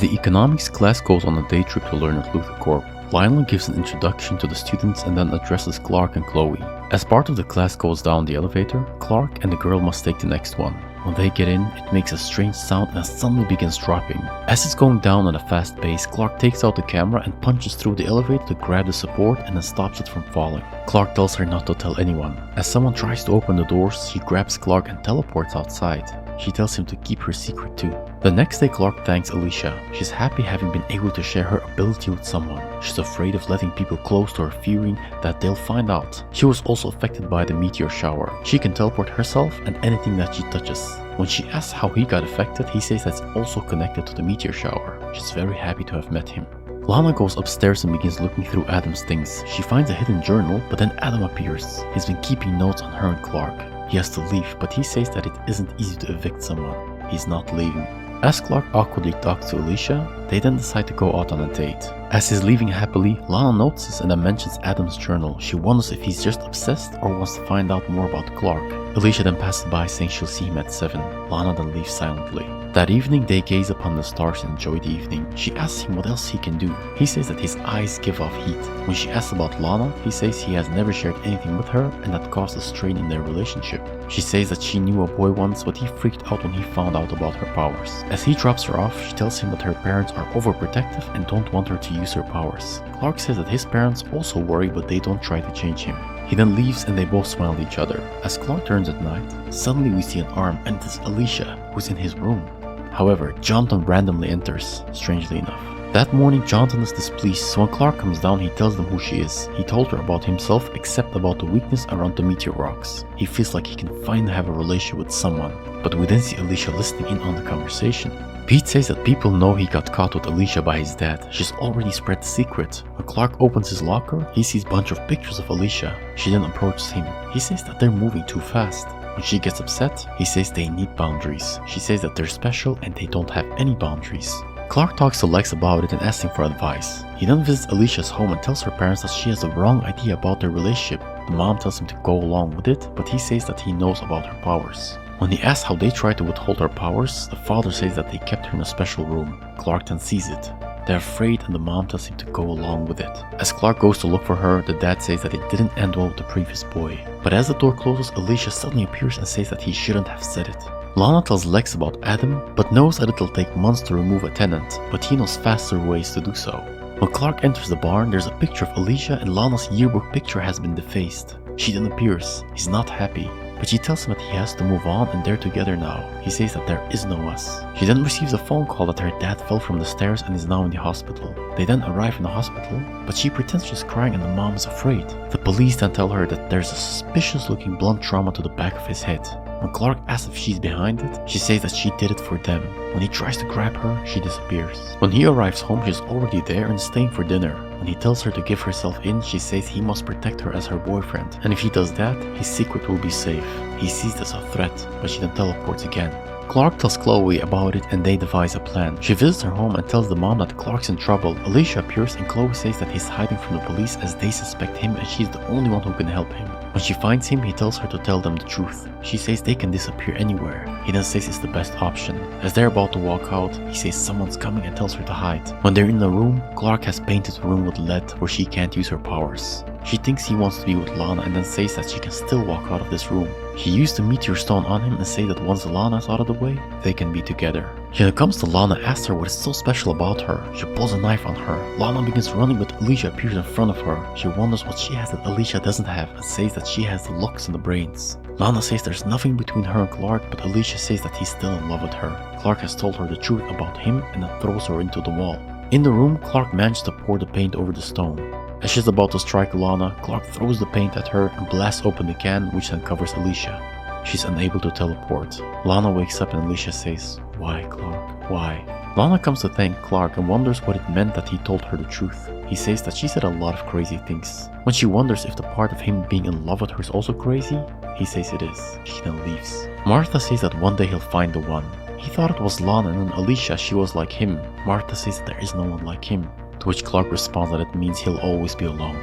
The economics class goes on a day trip to learn at Luther Corp. Lionel gives an introduction to the students and then addresses Clark and Chloe. As part of the class goes down the elevator, Clark and the girl must take the next one. When they get in, it makes a strange sound and suddenly begins dropping. As it's going down at a fast pace, Clark takes out the camera and punches through the elevator to grab the support and then stops it from falling. Clark tells her not to tell anyone. As someone tries to open the doors, she grabs Clark and teleports outside. She tells him to keep her secret too. The next day, Clark thanks Alicia. She's happy having been able to share her ability with someone. She's afraid of letting people close to her, fearing that they'll find out. She was also affected by the meteor shower. She can teleport herself and anything that she touches. When she asks how he got affected, he says that's also connected to the meteor shower. She's very happy to have met him. Lana goes upstairs and begins looking through Adam's things. She finds a hidden journal, but then Adam appears. He's been keeping notes on her and Clark. He has to leave, but he says that it isn't easy to evict someone. He's not leaving. As Clark awkwardly talks to Alicia, they then decide to go out on a date. As he's leaving happily, Lana notices and then mentions Adam's journal. She wonders if he's just obsessed or wants to find out more about Clark. Alicia then passes by saying she'll see him at 7. Lana then leaves silently. That evening, they gaze upon the stars and enjoy the evening. She asks him what else he can do. He says that his eyes give off heat. When she asks about Lana, he says he has never shared anything with her and that caused a strain in their relationship. She says that she knew a boy once, but he freaked out when he found out about her powers. As he drops her off, she tells him that her parents are overprotective and don't want her to use her powers. Clark says that his parents also worry, but they don't try to change him. He then leaves and they both smile at each other. As Clark turns at night, suddenly we see an arm and it is Alicia, who's in his room. However, Jonathan randomly enters, strangely enough. That morning, Jonathan is displeased, so when Clark comes down, he tells them who she is. He told her about himself, except about the weakness around the meteor rocks. He feels like he can finally have a relationship with someone, but we then see Alicia listening in on the conversation. Pete says that people know he got caught with Alicia by his dad. She's already spread the secret. When Clark opens his locker, he sees a bunch of pictures of Alicia. She then approaches him. He says that they're moving too fast. When she gets upset, he says they need boundaries. She says that they're special and they don't have any boundaries. Clark talks to Lex about it and asks him for advice. He then visits Alicia's home and tells her parents that she has the wrong idea about their relationship. The mom tells him to go along with it, but he says that he knows about her powers. When he asks how they tried to withhold her powers, the father says that they kept her in a special room. Clark then sees it. They're afraid and the mom tells him to go along with it. As Clark goes to look for her, the dad says that it didn't end well with the previous boy. But as the door closes, Alicia suddenly appears and says that he shouldn't have said it. Lana tells Lex about Adam, but knows that it'll take months to remove a tenant, but he knows faster ways to do so. When Clark enters the barn, there's a picture of Alicia and Lana's yearbook picture has been defaced. She then appears. He's not happy, but she tells him that he has to move on and they're together now. He says that there is no us. She then receives a phone call that her dad fell from the stairs and is now in the hospital. They then arrive in the hospital, but she pretends she's crying and the mom is afraid. The police then tell her that there's a suspicious looking blunt trauma to the back of his head. When Clark asks if she's behind it, she says that she did it for them. When he tries to grab her, she disappears. When he arrives home, she's already there and staying for dinner. When he tells her to give herself in, she says he must protect her as her boyfriend, and if he does that, his secret will be safe. He sees this as a threat, but she then teleports again. Clark tells Chloe about it and they devise a plan. She visits her home and tells the mom that Clark's in trouble. Alicia appears and Chloe says that he's hiding from the police as they suspect him and she's the only one who can help him. When she finds him, he tells her to tell them the truth. She says they can disappear anywhere. He then says it's the best option. As they're about to walk out, he says someone's coming and tells her to hide. When they're in the room, Clark has painted the room with lead where she can't use her powers. She thinks he wants to be with Lana and then says that she can still walk out of this room. He used the meteor stone on him and say that once Lana's out of the way, they can be together. She then comes to Lana and asks her what is so special about her. She pulls a knife on her. Lana begins running but Alicia appears in front of her. She wonders what she has that Alicia doesn't have and says that she has the looks and the brains. Lana says there's nothing between her and Clark, but Alicia says that he's still in love with her. Clark has told her the truth about him and then throws her into the wall. In the room, Clark manages to pour the paint over the stone. As she's about to strike Lana, Clark throws the paint at her and blasts open the can, which then covers Alicia. She's unable to teleport. Lana wakes up and Alicia says, "Why, Clark? Why?" Lana comes to thank Clark and wonders what it meant that he told her the truth. He says that she said a lot of crazy things. When she wonders if the part of him being in love with her is also crazy, he says it is. She then leaves. Martha says that one day he'll find the one. He thought it was Lana and then Alicia, she was like him. Martha says that there is no one like him. To which Clark responds that it means he'll always be alone.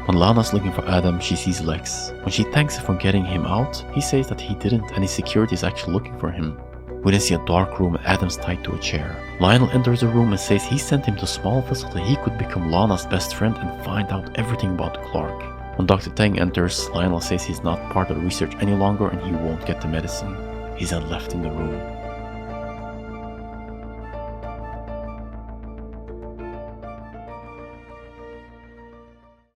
When Lana's looking for Adam, she sees Lex. When she thanks him for getting him out, he says that he didn't and his security is actually looking for him. We then see a dark room and Adam's tied to a chair. Lionel enters the room and says he sent him to Smallville so that he could become Lana's best friend and find out everything about Clark. When Dr. Tang enters, Lionel says he's not part of the research any longer and he won't get the medicine. He's then left in the room.